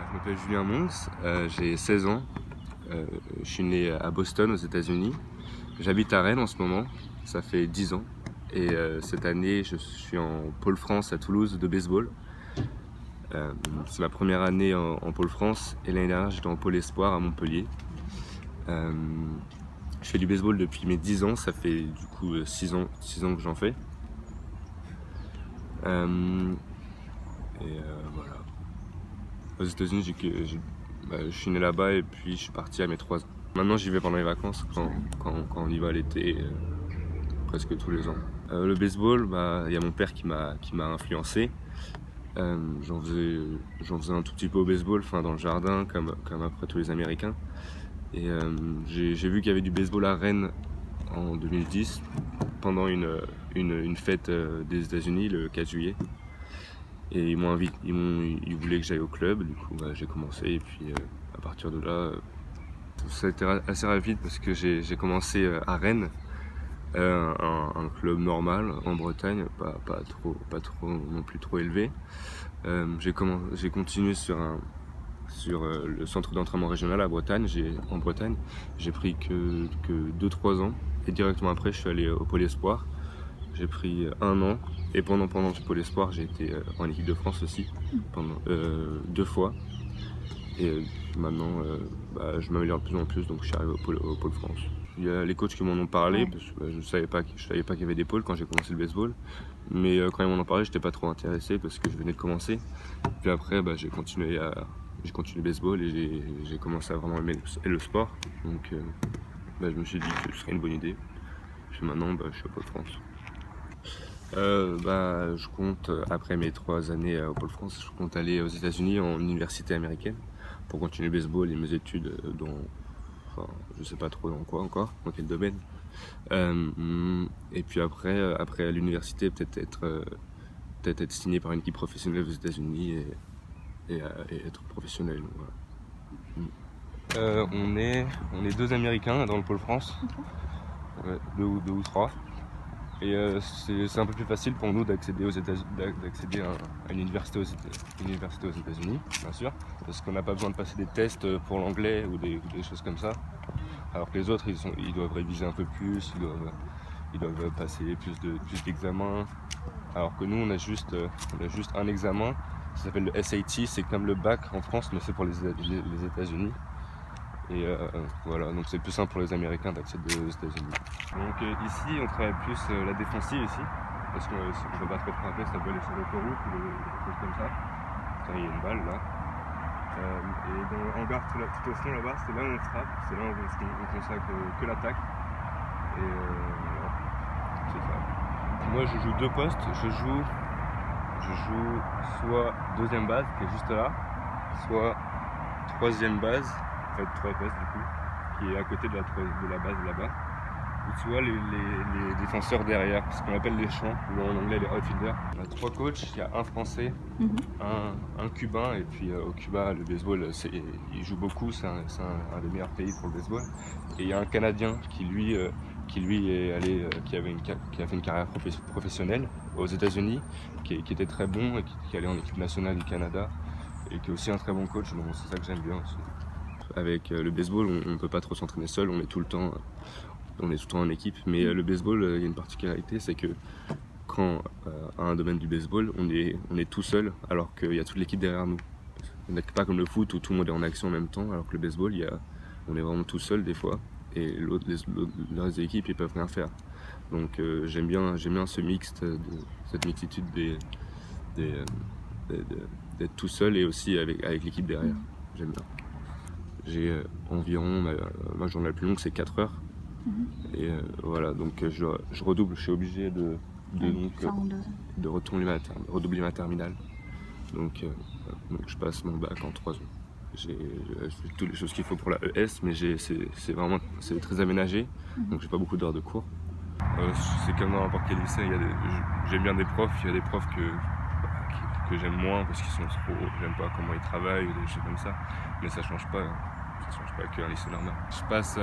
Je m'appelle Julien Monks, j'ai 16 ans, je suis né à Boston aux États-Unis. J'habite à Rennes en ce moment, ça fait 10 ans. Et cette année, je suis en Pôle France à Toulouse de baseball. C'est ma première année en Pôle France et l'année dernière j'étais en Pôle Espoir à Montpellier. Je fais du baseball depuis mes 10 ans, ça fait du coup 6 ans que j'en fais. Voilà. Aux États-Unis, je suis né là-bas et puis je suis parti à mes 3 ans. Maintenant j'y vais pendant les vacances quand on y va l'été, presque tous les ans. Le baseball, il y a mon père qui m'a influencé. J'en faisais un tout petit peu au baseball, dans le jardin, comme après tous les Américains. Et j'ai vu qu'il y avait du baseball à Rennes en 2010, pendant une fête des États-Unis, le 4 juillet. Et ils voulaient que j'aille au club, du coup j'ai commencé. Et puis à partir de là, ça a été assez rapide parce que j'ai commencé à Rennes, un club normal en Bretagne, pas trop non plus trop élevé. J'ai continué sur le centre d'entraînement régional en Bretagne. J'ai pris que 2-3 ans et directement après je suis allé au Pôle Espoir. J'ai pris 1 an et pendant ce Pôle Espoir j'ai été en équipe de France aussi pendant 2 fois. Et maintenant je m'améliore de plus en plus, donc je suis arrivé au Pôle France. Il y a les coachs qui m'en ont parlé, parce que je savais pas qu'il y avait des pôles quand j'ai commencé le baseball. Mais quand ils m'en ont parlé, j'étais pas trop intéressé parce que je venais de commencer. Puis après j'ai continué le baseball et j'ai commencé à vraiment aimer le sport. Donc je me suis dit que ce serait une bonne idée. Puis maintenant je suis au Pôle France. Je compte, après mes 3 années au Pôle France, je compte aller aux États-Unis en université américaine pour continuer le baseball et mes études je sais pas trop dans quoi encore, dans quel domaine. Et puis après à l'université, peut-être être signé par une équipe professionnelle aux États-Unis et être professionnel. Voilà. On est 2 Américains dans le Pôle France, ouais, 2 ou 3. Et c'est un peu plus facile pour nous d'accéder à une université aux États-Unis, bien sûr, parce qu'on n'a pas besoin de passer des tests pour l'anglais ou des choses comme ça. Alors que les autres, ils doivent réviser un peu plus, ils doivent passer plus d'examens. Alors que nous, on a juste un examen, ça s'appelle le SAT, c'est comme le bac en France, mais c'est pour les États-Unis. Et voilà, donc c'est plus simple pour les Américains d'accéder aux États-Unis. Donc ici, on travaille plus la défensive ici, parce qu'on ne peut pas trop frapper, ça peut aller sur l'autoroute ou des choses comme ça. Il y a une balle là. Et dans le hangar tout au fond là-bas, c'est là où on frappe, c'est là où on consacre que l'attaque. Et voilà, c'est ça. Moi je joue 2 postes, je joue soit 2e base qui est juste là, soit 3e base. 3 postes du coup, qui est à côté de la base là-bas, ou soit les défenseurs derrière, ce qu'on appelle les champs, ou en anglais les outfielders. On a 3 coachs, il y a un français, un cubain, et puis au Cuba le baseball il joue beaucoup, c'est un des meilleurs pays pour le baseball. Et il y a un Canadien qui a fait une carrière professionnelle aux États-Unis, qui était très bon et qui allait en équipe nationale du Canada, et qui est aussi un très bon coach, donc c'est ça que j'aime bien aussi. Avec le baseball, on ne peut pas trop s'entraîner seul, on est tout le temps en équipe. Mais le baseball, il y a une particularité, c'est que quand à un domaine du baseball, on est tout seul, alors qu'il y a toute l'équipe derrière nous. On n'est pas comme le foot où tout le monde est en action en même temps, alors que le baseball, on est vraiment tout seul des fois, et les reste des équipes, ils peuvent rien faire. Donc j'aime bien ce mixte, cette mixitude d'être tout seul et aussi avec l'équipe derrière. J'aime bien. J'ai environ, ma journée la plus longue c'est 4 heures. Et voilà, donc je redouble, je suis obligé de redoubler ma terminale. Donc je passe mon bac en 3 ans. J'ai toutes les choses qu'il faut pour la ES, mais c'est très aménagé, donc j'ai pas beaucoup d'heures de cours. C'est comme dans n'importe quel lycée, j'aime bien des profs, il y a des profs que j'aime moins parce qu'ils sont trop, j'aime pas comment ils travaillent ou des choses comme ça, mais ça change pas qu'un lycée normal. Je passe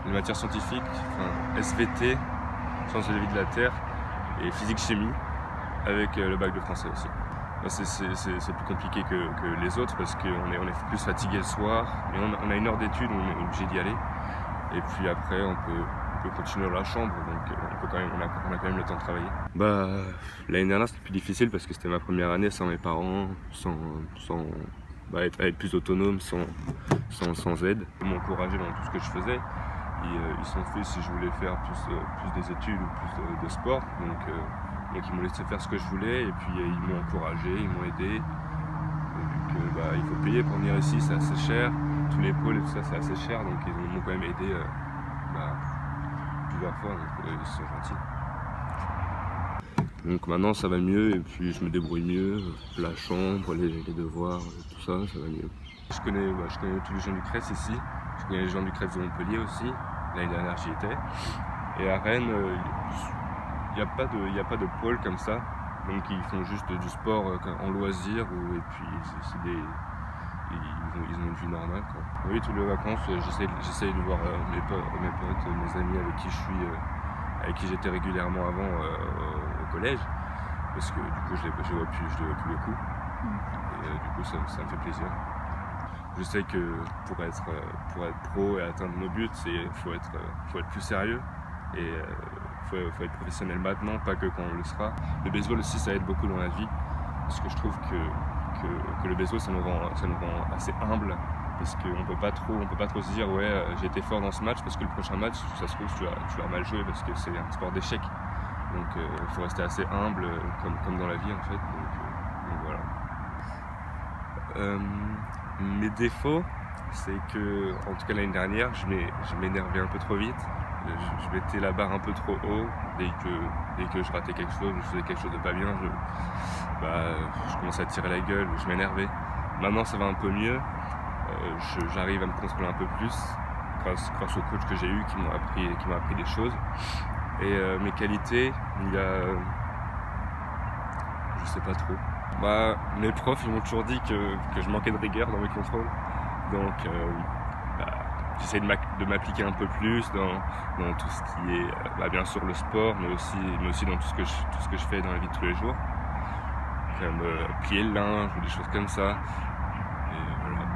les matières scientifiques, SVT, sciences de la vie de la Terre, et physique chimie, avec le bac de français aussi. C'est plus compliqué que les autres parce qu'on est plus fatigué le soir, mais on a une heure d'études, on est obligé d'y aller. Et puis après, on peut continuer dans la chambre, donc on a quand même le temps de travailler. L'année dernière, c'était plus difficile parce que c'était ma première année sans mes parents, sans être plus autonome, sans aide. Ils m'ont encouragé dans tout ce que je faisais. Ils sont faits si je voulais faire plus des études ou plus de sport. Donc ils m'ont laissé faire ce que je voulais et puis ils m'ont encouragé, ils m'ont aidé. Et vu que il faut payer pour venir ici, c'est assez cher. Tous les pôles et tout ça, c'est assez cher. Donc ils m'ont quand même aidé plusieurs fois. Donc ils sont gentils. Donc maintenant ça va mieux et puis je me débrouille mieux. La chambre, les devoirs, tout ça, ça va mieux. Je connais tous les gens du CRES ici. Je connais les gens du CRES de Montpellier aussi. L'année dernière j'y étais. Et à Rennes, il n'y a pas de pôle comme ça. Donc ils font juste du sport en loisir et puis ils ont une vie normale, quoi. Oui, toutes les vacances, j'essaie de voir mes potes, mes amis avec qui j'étais régulièrement avant au collège. Parce que du coup je les vois plus beaucoup. Et du coup ça me fait plaisir. Je sais que pour être pro et atteindre nos buts, faut être plus sérieux et faut être professionnel maintenant, pas que quand on le sera. Le baseball aussi, ça aide beaucoup dans la vie, parce que je trouve que le baseball, ça nous rend assez humble, parce qu'on peut pas trop se dire j'ai été fort dans ce match, parce que le prochain match, ça se trouve tu vas mal jouer, parce que c'est un sport d'échec. Donc il faut rester assez humble, comme dans la vie en fait. Donc voilà. Mes défauts, c'est que, en tout cas l'année dernière, je m'énervais un peu trop vite. Je mettais la barre un peu trop haut. Dès que je ratais quelque chose, je faisais quelque chose de pas bien, je commençais à tirer la gueule, je m'énervais. Maintenant ça va un peu mieux. J'arrive à me contrôler un peu plus grâce aux coachs que j'ai eu qui m'ont appris des choses. Et mes qualités, je sais pas trop. Mes profs ils m'ont toujours dit que je manquais de rigueur dans mes contrôles. Donc j'essaie de m'appliquer un peu plus dans tout ce qui est bien sûr le sport, mais aussi dans tout ce que je fais dans la vie de tous les jours. Comme plier le linge ou des choses comme ça. Et voilà.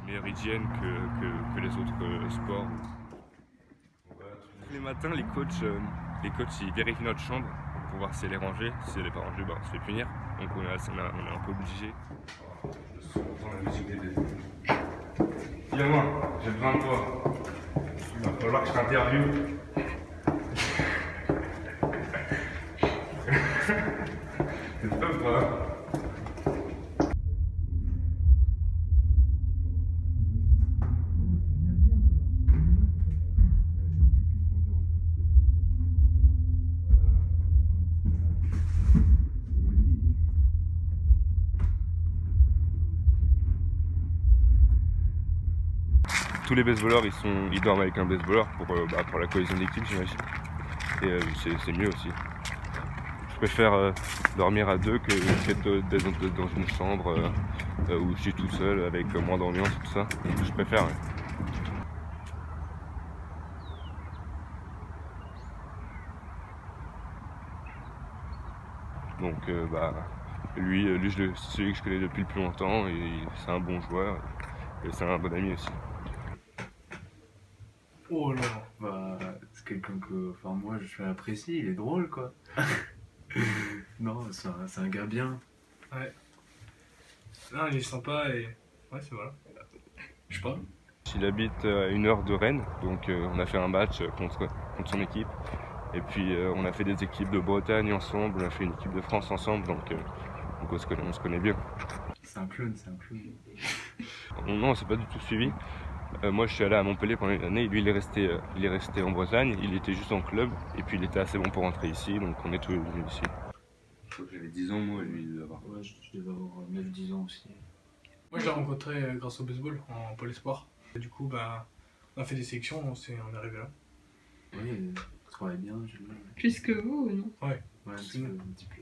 Meilleure hygiène que les autres sports. Tous les matins, les coachs ils vérifient notre chambre pour voir si elle est rangée. Si elle n'est pas rangée, on se fait punir. Donc on est un peu obligé. Viens-moi, j'ai besoin de toi. Il va falloir que je t'interviewe. C'est pas grave. Tous les baseballeurs ils dorment avec un baseballeur pour la cohésion d'équipe, j'imagine. Et c'est mieux aussi. Je préfère dormir à deux que d'être dans une chambre où je suis tout seul avec moins d'ambiance et tout ça. Je préfère. Ouais. Donc lui c'est celui que je connais depuis le plus longtemps et c'est un bon joueur et c'est un bon ami aussi. Oh là, c'est quelqu'un que, moi je l'apprécie, il est drôle quoi. Non, c'est un gars bien. Ouais. Non, il est sympa et ouais, c'est voilà. Je sais pas. Il habite à 1 heure de Rennes, donc on a fait un match contre son équipe. Et puis on a fait des équipes de Bretagne ensemble, on a fait une équipe de France ensemble, donc on se connaît bien. C'est un clown. Non, on s'est pas du tout suivi. Moi je suis allé à Montpellier pendant une année, et lui il est resté en Bretagne, il était juste en club, et puis il était assez bon pour rentrer ici, donc on est tous les deux ici. Je crois que j'avais 10 ans moi et lui il devait avoir. Ouais, je devais avoir 9-10 ans aussi. Moi, je l'ai rencontré grâce au baseball en pôle espoir. Et du coup, on a fait des sélections, on est arrivé là. Oui, on travaille bien, j'aime bien. Plus que vous ou non? Ouais. Ouais, un petit peu.